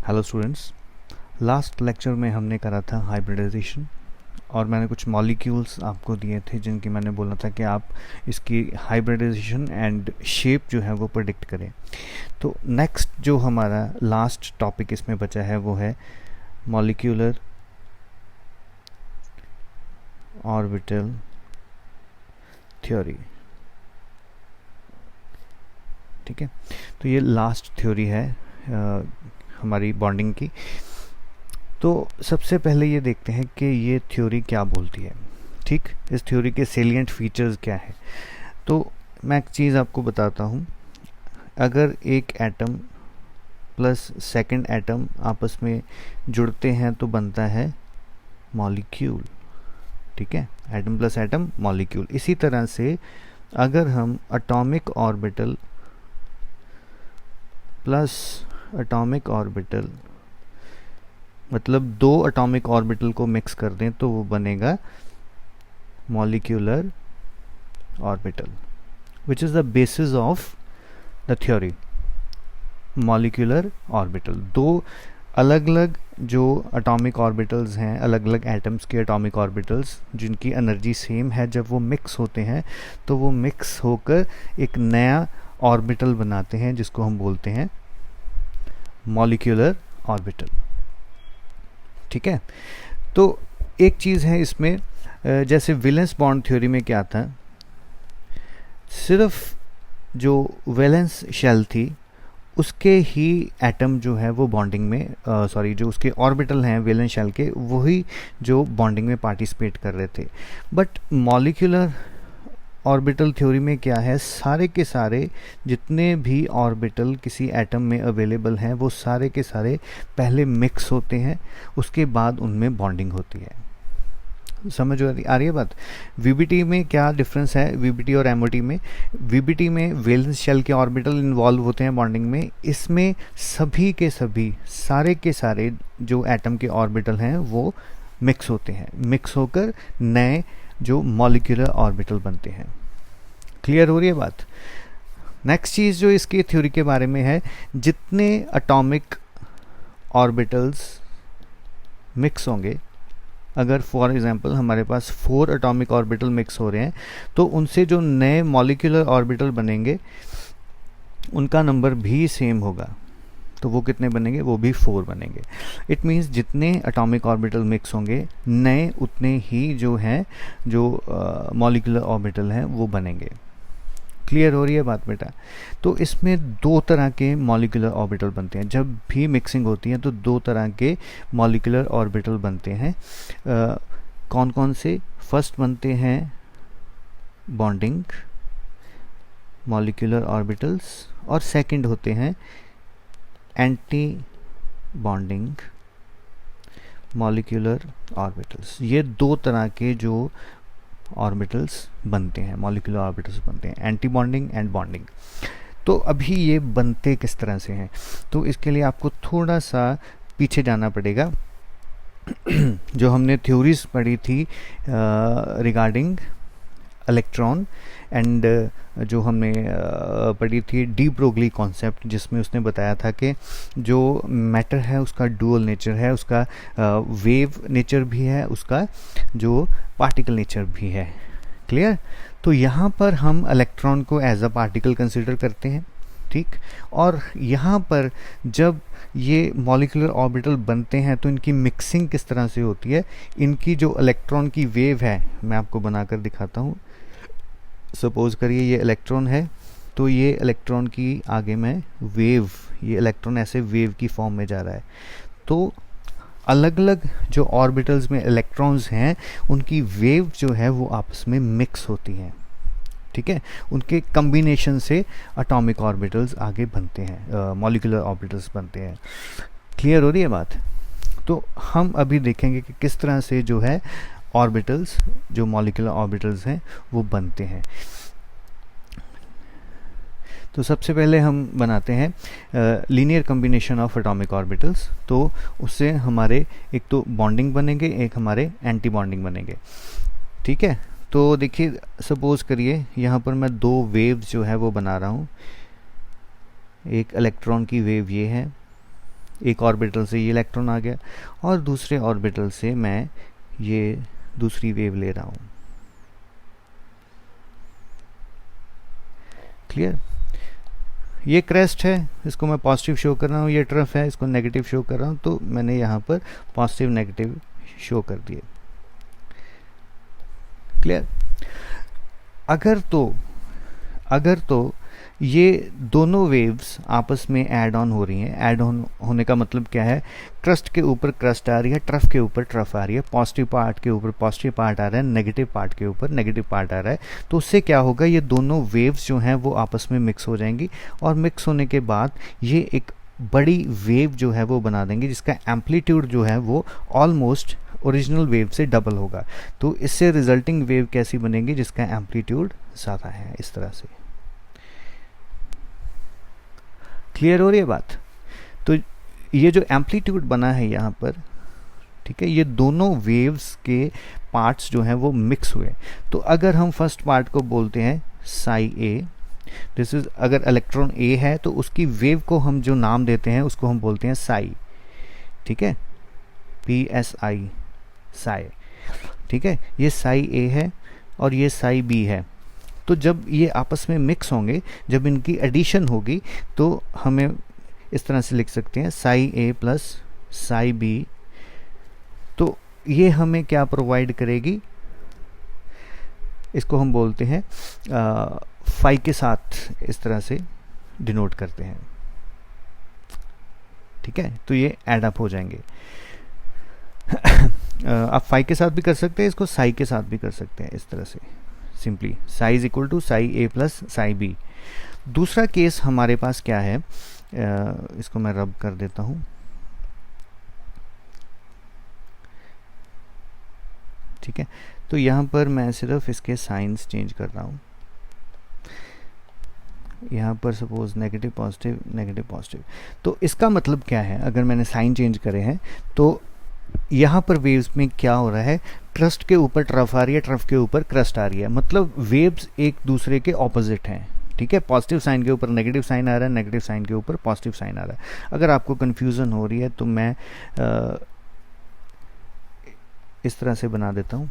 Hello students, last lecture में हमने करा था हाइब्रिडाइजेशन और मैंने कुछ मॉलिक्यूल्स आपको दिए थे जिनकी मैंने बोला था कि आप इसकी हाइब्रिडाइजेशन एंड शेप जो है वो प्रेडिक्ट करें। तो नेक्स्ट जो हमारा लास्ट टॉपिक इसमें बचा है वो है मॉलिक्यूलर ऑर्बिटल थ्योरी। ठीक है, तो ये लास्ट थ्योरी है हमारी बॉन्डिंग की। तो सबसे पहले ये देखते हैं कि ये थ्योरी क्या बोलती है। ठीक, इस थ्योरी के सेलिएंट फीचर्स क्या है। तो मैं एक चीज़ आपको बताता हूँ, अगर एक एटम प्लस सेकंड एटम आपस में जुड़ते हैं तो बनता है मॉलिक्यूल। ठीक है, एटम प्लस एटम मॉलिक्यूल। इसी तरह से अगर हम atomic orbital plus atomic orbital मतलब दो एटॉमिक ऑर्बिटल को मिक्स कर दें तो वो बनेगा molecular orbital, which is the basis of the theory. Molecular orbital, दो अलग अलग जो एटॉमिक ऑर्बिटल्स हैं, अलग अलग एटम्स के एटॉमिक ऑर्बिटल्स जिनकी एनर्जी सेम है, जब वो मिक्स होते हैं तो वो मिक्स होकर एक नया ऑर्बिटल बनाते हैं जिसको हम बोलते हैं मॉलिक्यूलर ऑर्बिटल। ठीक है, तो एक चीज़ है इसमें, जैसे वैलेंस बॉन्ड थ्योरी में क्या था, सिर्फ जो वैलेंस शेल थी उसके ही एटम जो है वो बॉन्डिंग में जो उसके ऑर्बिटल हैं वैलेंस शेल के, वही जो बॉन्डिंग में पार्टिसिपेट कर रहे थे। बट मॉलिक्यूलर ऑर्बिटल थ्योरी में क्या है, सारे के सारे जितने भी ऑर्बिटल किसी एटम में अवेलेबल हैं वो सारे के सारे पहले मिक्स होते हैं, उसके बाद उनमें बॉन्डिंग होती है। समझ आ रही है बात। वीबीटी में क्या डिफरेंस है, वीबीटी और एमओटी में? वीबीटी में वैलेंस शेल के ऑर्बिटल इन्वॉल्व होते हैं बॉन्डिंग में, इसमें सभी के सभी सारे के सारे जो एटम के ऑर्बिटल हैं वो मिक्स होते हैं, मिक्स होकर नए जो मॉलिक्यूलर ऑर्बिटल बनते हैं। क्लियर हो रही है बात। नेक्स्ट चीज़ जो इसकी थ्योरी के बारे में है, जितने एटॉमिक ऑर्बिटल्स मिक्स होंगे, अगर फॉर एग्जांपल हमारे पास 4 एटॉमिक ऑर्बिटल मिक्स हो रहे हैं तो उनसे जो नए मॉलिक्यूलर ऑर्बिटल बनेंगे उनका नंबर भी सेम होगा। तो वो कितने बनेंगे? वो भी 4 बनेंगे। इट मीन्स जितने एटॉमिक ऑर्बिटल मिक्स होंगे नए उतने ही जो हैं जो मॉलिक्यूलर ऑर्बिटल हैं वो बनेंगे। क्लियर हो रही है बात बेटा। तो इसमें दो तरह के मॉलिक्यूलर ऑर्बिटल बनते हैं, जब भी मिक्सिंग होती है तो दो तरह के मॉलिक्यूलर ऑर्बिटल बनते हैं। कौन कौन से? फर्स्ट बनते हैं बॉन्डिंग मॉलिक्यूलर ऑर्बिटल्स और सेकंड होते हैं एंटी बॉन्डिंग मॉलिक्यूलर ऑर्बिटल्स। ये दो तरह के जो ऑर्बिटल्स बनते हैं, मॉलिक्यूलर ऑर्बिटल्स बनते हैं, एंटी बॉन्डिंग एंड बॉन्डिंग। तो अभी ये बनते किस तरह से हैं, तो इसके लिए आपको थोड़ा सा पीछे जाना पड़ेगा। जो हमने थ्योरीज पढ़ी थी रिगार्डिंग इलेक्ट्रॉन एंड जो हमने पढ़ी थी डी ब्रोगली कॉन्सेप्ट, जिसमें उसने बताया था कि जो मैटर है उसका डुअल नेचर है, उसका वेव नेचर भी है, उसका जो पार्टिकल नेचर भी है। क्लियर। तो यहाँ पर हम इलेक्ट्रॉन को एज अ पार्टिकल कंसिडर करते हैं। ठीक, और यहाँ पर जब ये मॉलिक्यूलर ऑर्बिटल बनते हैं तो इनकी मिक्सिंग किस तरह से होती है, इनकी जो इलेक्ट्रॉन की वेव है, मैं आपको बनाकर दिखाता हूँ। सपोज करिए ये इलेक्ट्रॉन है, तो ये इलेक्ट्रॉन की आगे में वेव, ये इलेक्ट्रॉन ऐसे वेव की फॉर्म में जा रहा है। तो अलग अलग जो ऑर्बिटल्स में इलेक्ट्रॉन्स हैं उनकी वेव जो है वो आपस में मिक्स होती हैं। ठीक है, उनके कम्बिनेशन से एटॉमिक ऑर्बिटल्स आगे बनते हैं, मॉलिक्यूलर ऑर्बिटल्स बनते हैं। क्लियर हो रही है बात। तो हम अभी देखेंगे कि किस तरह से जो है ऑर्बिटल्स, जो मॉलिक्यूलर ऑर्बिटल्स हैं वो बनते हैं। तो सबसे पहले हम बनाते हैं linear combination of atomic orbitals. तो उससे हमारे एक तो बॉन्डिंग बनेंगे, एक हमारे एंटी बॉन्डिंग बनेंगे। ठीक है, तो देखिए सपोज करिए यहाँ पर मैं दो वेव्स जो है वो बना रहा हूँ। एक इलेक्ट्रॉन की वेव ये है एक ऑर्बिटल से ये इलेक्ट्रॉन आ गया और दूसरे ऑर्बिटल से मैं ये दूसरी वेव ले रहा हूँ। क्लियर? ये क्रेस्ट है, इसको मैं पॉजिटिव शो कर रहा हूँ, ये ट्रफ है, इसको नेगेटिव शो कर रहा हूँ, तो मैंने यहाँ पर पॉजिटिव नेगेटिव शो कर दिए। क्लियर? अगर तो ये दोनों वेव्स आपस में ऐड ऑन हो रही हैं। ऐड ऑन होने का मतलब क्या है? क्रस्ट के ऊपर क्रस्ट आ रही है, ट्रफ के ऊपर ट्रफ आ रही है, पॉजिटिव पार्ट के ऊपर पॉजिटिव पार्ट आ रहा है, नेगेटिव पार्ट के ऊपर नेगेटिव पार्ट आ रहा है। तो उससे क्या होगा, ये दोनों वेव्स जो हैं वो आपस में मिक्स हो जाएंगी और मिक्स होने के बाद ये एक बड़ी वेव जो है वो बना देंगे, जिसका एम्पलीट्यूड जो है वो ऑलमोस्ट ओरिजिनल वेव से डबल होगा। तो इससे रिजल्टिंग वेव कैसी बनेगी? जिसका एम्पलीट्यूड ज़्यादा है, इस तरह से। क्लियर हो रही है बात? तो ये जो एम्पलीट्यूड बना है यहाँ पर, ठीक है, ये दोनों वेव्स के पार्ट्स जो हैं वो मिक्स हुए। तो अगर हम फर्स्ट पार्ट को बोलते हैं साई ए, दिस इज, अगर इलेक्ट्रॉन ए है तो उसकी वेव को हम जो नाम देते हैं उसको हम बोलते हैं साई। ठीक है, PSI, साई। ठीक है, ये साई ए है और ये साई बी है। तो जब ये आपस में मिक्स होंगे, जब इनकी एडिशन होगी, तो हमें इस तरह से लिख सकते हैं psi A plus psi B. तो ये हमें क्या प्रोवाइड करेगी? इसको हम बोलते हैं फाई के साथ इस तरह से डिनोट करते हैं। ठीक है, तो ये एड अप हो जाएंगे। आप फाई के साथ भी कर सकते हैं, इसको साई के साथ भी कर सकते हैं, इस तरह से simply psi is equal to psi A plus psi B. दूसरा केस हमारे पास क्या है, इसको मैं रब कर देता हूं। ठीक है, तो यहां पर मैं सिर्फ इसके साइंस चेंज कर रहा हूं। यहाँ पर suppose negative positive negative positive. तो इसका मतलब क्या है? अगर मैंने साइन चेंज करे हैं तो यहाँ पर वेव्स में क्या हो रहा है, क्रस्ट के ऊपर ट्रफ आ रही है, ट्रफ के ऊपर क्रस्ट आ रही है, मतलब वेव्स एक दूसरे के ऑपोजिट हैं। ठीक है, पॉजिटिव साइन के ऊपर नेगेटिव साइन आ रहा है, नेगेटिव साइन के ऊपर पॉजिटिव साइन आ रहा है। अगर आपको कन्फ्यूज़न हो रही है तो मैं इस तरह से बना देता हूँ।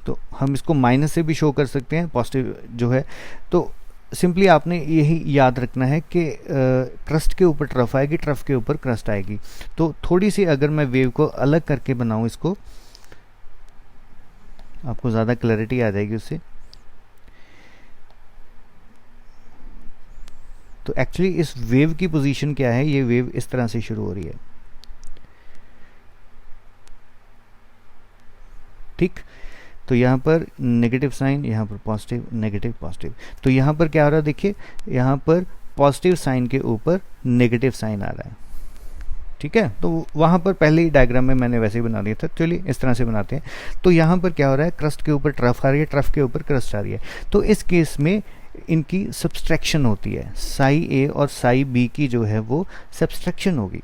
तो हम इसको माइनस से भी शो कर सकते हैं, पॉजिटिव जो है। तो सिंपली आपने यही याद रखना है कि क्रस्ट के ऊपर ट्रफ आएगी, ट्रफ के ऊपर क्रस्ट आएगी। तो थोड़ी सी अगर मैं वेव को अलग करके बनाऊं, इसको, आपको ज़्यादा क्लैरिटी आ जाएगी उससे। तो एक्चुअली इस वेव की पोजीशन क्या है, ये वेव इस तरह से शुरू हो रही है। ठीक, तो यहाँ पर नेगेटिव साइन, यहाँ पर पॉजिटिव नेगेटिव पॉजिटिव। तो यहाँ पर क्या हो रहा है, देखिए यहाँ पर पॉजिटिव साइन के ऊपर नेगेटिव साइन आ रहा है। ठीक है, तो वहाँ पर पहले ही डायग्राम में मैंने वैसे ही बना दिया था। चलिए इस तरह से बनाते हैं। तो यहाँ पर क्या हो रहा है, क्रस्ट के ऊपर ट्रफ आ रही है, ट्रफ के ऊपर क्रस्ट आ रही है। तो इस केस में इनकी सब्सट्रैक्शन होती है, साई ए और साई बी की जो है वो सब्सट्रैक्शन होगी।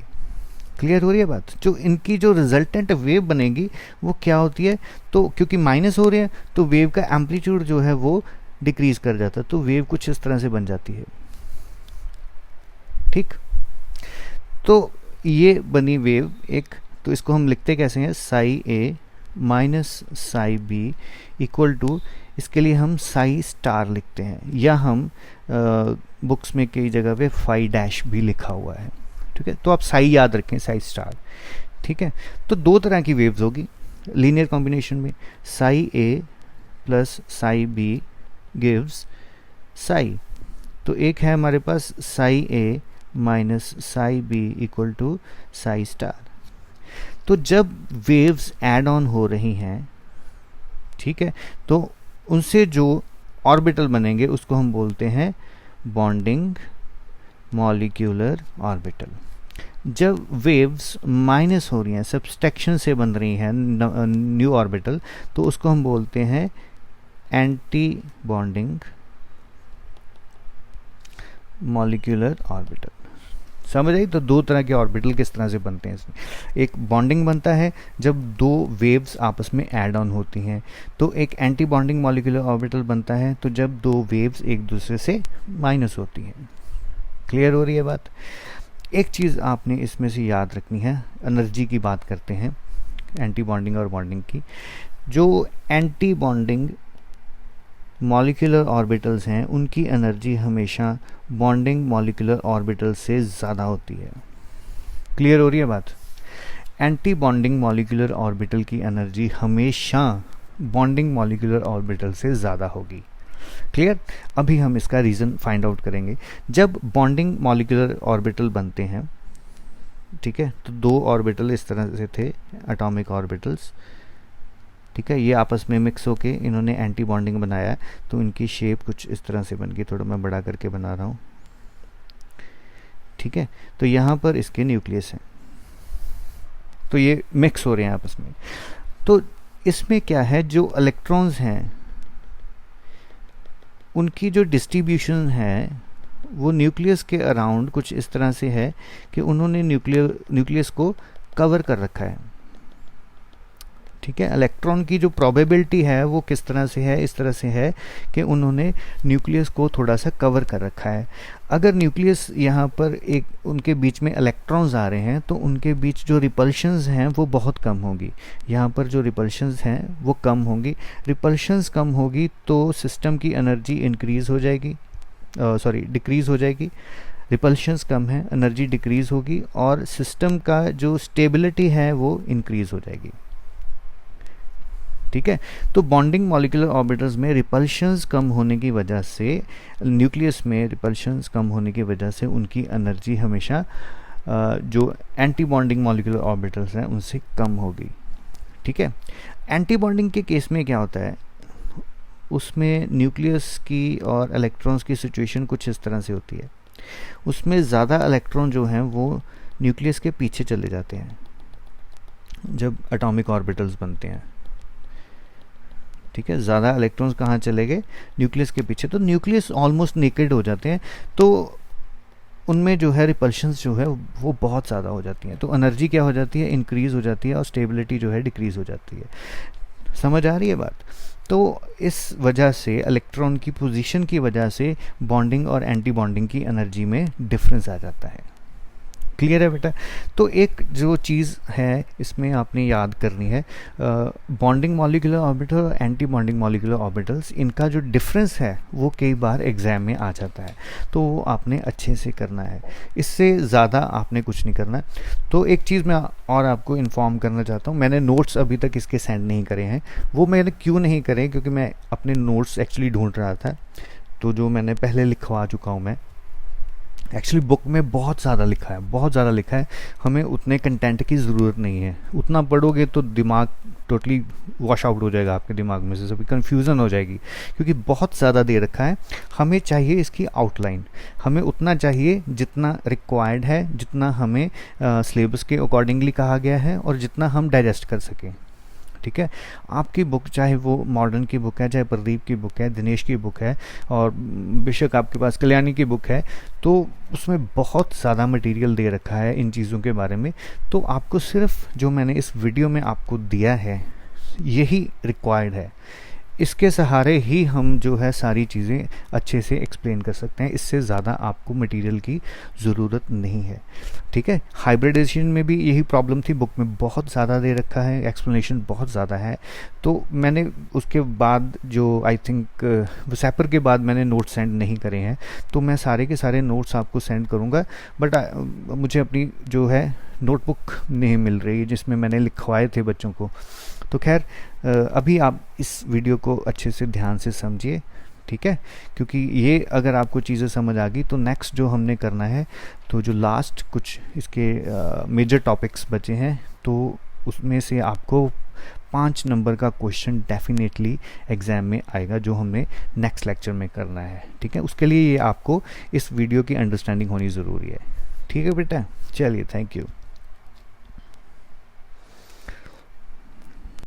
क्लियर हो रही है बात? जो इनकी जो रिजल्टेंट वेव बनेगी वो क्या होती है, तो क्योंकि माइनस हो रहे हैं तो वेव का एम्पलीट्यूड जो है वो डिक्रीज कर जाता है, तो वेव कुछ इस तरह से बन जाती है। ठीक, तो ये बनी वेव एक। तो इसको हम लिखते कैसे हैं, psi A minus psi B equal to, इसके लिए हम साई स्टार लिखते हैं, या हम बुक्स में कई जगह पे फाई डैश भी लिखा हुआ है। ठीक है, तो आप साई याद रखें, साई स्टार। ठीक है, तो दो तरह की वेव्स होगी लीनियर कॉम्बिनेशन में, psi A plus psi B gives psi. तो एक है हमारे पास psi A minus psi B equal to psi star. तो जब वेव्स एड ऑन हो रही हैं, ठीक है, तो उनसे जो ऑर्बिटल बनेंगे उसको हम बोलते हैं बॉन्डिंग मॉलिक्यूलर ऑर्बिटल। जब वेव्स माइनस हो रही हैं, सब्सट्रैक्शन से बन रही हैं न्यू ऑर्बिटल, तो उसको हम बोलते हैं एंटी बॉन्डिंग मॉलिक्यूलर ऑर्बिटल। समझ आई? तो दो तरह के ऑर्बिटल किस तरह से बनते हैं इसमें। एक बॉन्डिंग बनता है जब दो वेव्स आपस में ऐड ऑन होती हैं, तो एक एंटी बॉन्डिंग मॉलिक्यूलर ऑर्बिटल बनता है तो जब दो वेव्स एक दूसरे से माइनस होती हैं। क्लियर हो रही है बात? एक चीज़ आपने इसमें से याद रखनी है, एनर्जी की बात करते हैं, एंटी बॉन्डिंग और बॉन्डिंग की। जो एंटी बॉन्डिंग मॉलिक्यूलर ऑर्बिटल्स हैं उनकी एनर्जी हमेशा बॉन्डिंग मॉलिक्यूलर ऑर्बिटल से ज़्यादा होती है। क्लियर हो रही है बात? एंटी बॉन्डिंग मॉलिक्यूलर ऑर्बिटल की एनर्जी हमेशा बॉन्डिंग मॉलिक्यूलर ऑर्बिटल से ज़्यादा होगी। क्लियर? अभी हम इसका रीज़न फाइंड आउट करेंगे। जब बॉन्डिंग मॉलिक्यूलर ऑर्बिटल बनते हैं, ठीक है, तो दो ऑर्बिटल इस तरह से थे, एटॉमिक ऑर्बिटल्स, ठीक है, ये आपस में मिक्स होके इन्होंने एंटी बॉन्डिंग बनाया, तो इनकी शेप कुछ इस तरह से बन गई। थोड़ा मैं बड़ा करके बना रहा हूँ, ठीक है। तो यहाँ पर इसके न्यूक्लियस हैं, तो ये मिक्स हो रहे हैं आपस में। तो इसमें क्या है, जो इलेक्ट्रॉन्स हैं उनकी जो डिस्ट्रीब्यूशन है वो न्यूक्लियस के अराउंड कुछ इस तरह से है कि उन्होंने न्यूक्लियस को कवर कर रखा है, ठीक है। इलेक्ट्रॉन की जो प्रोबेबिलिटी है वो किस तरह से है, इस तरह से है कि उन्होंने न्यूक्लियस को थोड़ा सा कवर कर रखा है। अगर न्यूक्लियस यहाँ पर एक उनके बीच में इलेक्ट्रॉन्स आ रहे हैं तो उनके बीच जो रिपल्शंस हैं वो बहुत कम होगी। यहाँ पर जो रिपल्शंस हैं वो कम होंगी। रिपल्शंस कम होगी तो सिस्टम की एनर्जी इंक्रीज़ हो जाएगी, डिक्रीज़ हो जाएगी। रिपल्शंस कम है, एनर्जी डिक्रीज़ होगी और सिस्टम का जो स्टेबिलिटी है वो इंक्रीज़ हो जाएगी, ठीक है। तो बॉन्डिंग मॉलिक्यूलर ऑर्बिटल्स में रिपल्शंस कम होने की वजह से, न्यूक्लियस में रिपल्शंस कम होने की वजह से उनकी एनर्जी हमेशा जो एंटी बॉन्डिंग मॉलिक्यूलर ऑर्बिटल्स हैं उनसे कम होगी, ठीक है। एंटी बॉन्डिंग के केस में क्या होता है, उसमें न्यूक्लियस की और इलेक्ट्रॉन्स की सिचुएशन कुछ इस तरह से होती है। उसमें ज़्यादा इलेक्ट्रॉन जो हैं वो न्यूक्लियस के पीछे चले जाते हैं जब एटॉमिक ऑर्बिटल्स बनते हैं, ठीक है। ज़्यादा इलेक्ट्रॉन्स कहाँ चले गए, न्यूक्लियस के पीछे, तो न्यूक्लियस ऑलमोस्ट नेकेड हो जाते हैं, तो उनमें जो है रिपल्शंस जो है वो बहुत ज़्यादा हो जाती हैं। तो एनर्जी क्या हो जाती है, इंक्रीज़ हो जाती है और स्टेबिलिटी जो है डिक्रीज़ हो जाती है। समझ आ रही है बात? तो इस वजह से इलेक्ट्रॉन की पोजीशन की वजह से बॉन्डिंग और एंटी बॉन्डिंग की एनर्जी में डिफरेंस आ जाता है। क्लियर है बेटा? तो एक जो चीज़ है इसमें आपने याद करनी है, बॉन्डिंग मॉलिक्यूलर ऑर्बिटल और एंटी बॉन्डिंग मॉलिक्यूलर ऑर्बिटल्स, इनका जो डिफरेंस है वो कई बार एग्जाम में आ जाता है, तो वो आपने अच्छे से करना है, इससे ज़्यादा आपने कुछ नहीं करना। तो एक चीज़ मैं और आपको इन्फॉर्म करना चाहता हूँ, मैंने नोट्स अभी तक इसके सेंड नहीं करे हैं। वो मैंने क्यों नहीं करे, क्योंकि मैं अपने नोट्स एक्चुअली ढूंढ रहा था, तो जो मैंने पहले लिखवा चुका हूँ मैं, एक्चुअली बुक में बहुत ज़्यादा लिखा है, बहुत ज़्यादा लिखा है, हमें उतने कंटेंट की ज़रूरत नहीं है। उतना पढ़ोगे तो दिमाग टोटली वॉश आउट हो जाएगा, आपके दिमाग में से सभी कन्फ्यूज़न हो जाएगी, क्योंकि बहुत ज़्यादा दे रखा है। हमें चाहिए इसकी आउटलाइन, हमें उतना चाहिए जितना रिक्वायर्ड है, जितना हमें सिलेबस के अकॉर्डिंगली कहा गया है और जितना हम डाइजेस्ट कर सकें, ठीक है। आपकी बुक, चाहे वो मॉडर्न की बुक है, चाहे प्रदीप की बुक है, दिनेश की बुक है, और बेशक आपके पास कल्याणी की बुक है, तो उसमें बहुत ज़्यादा मटेरियल दे रखा है इन चीज़ों के बारे में। तो आपको सिर्फ जो मैंने इस वीडियो में आपको दिया है यही रिक्वायर्ड है। इसके सहारे ही हम जो है सारी चीज़ें अच्छे से एक्सप्लेन कर सकते हैं, इससे ज़्यादा आपको मटेरियल की ज़रूरत नहीं है, ठीक है। हाइब्रिडाइजेशन में भी यही प्रॉब्लम थी, बुक में बहुत ज़्यादा दे रखा है, एक्सप्लेनेशन बहुत ज़्यादा है, तो मैंने उसके बाद जो आई थिंक वसैपर के बाद मैंने नोट्स सेंड नहीं करे हैं, तो मैं सारे के सारे नोट्स आपको सेंड करूँगा, बट मुझे अपनी जो है नोटबुक नहीं मिल रही जिसमें मैंने लिखवाए थे बच्चों को। तो खैर अभी आप इस वीडियो को अच्छे से ध्यान से समझिए, ठीक है, क्योंकि ये अगर आपको चीज़ें समझ आ गई तो नेक्स्ट जो हमने करना है, तो जो लास्ट कुछ इसके मेजर टॉपिक्स बचे हैं, तो उसमें से आपको 5 नंबर का क्वेश्चन डेफिनेटली एग्ज़ाम में आएगा, जो हमें नेक्स्ट लेक्चर में करना है, ठीक है। उसके लिए ये आपको इस वीडियो की अंडरस्टैंडिंग होनी ज़रूरी है, ठीक है बेटा। चलिए, थैंक यू।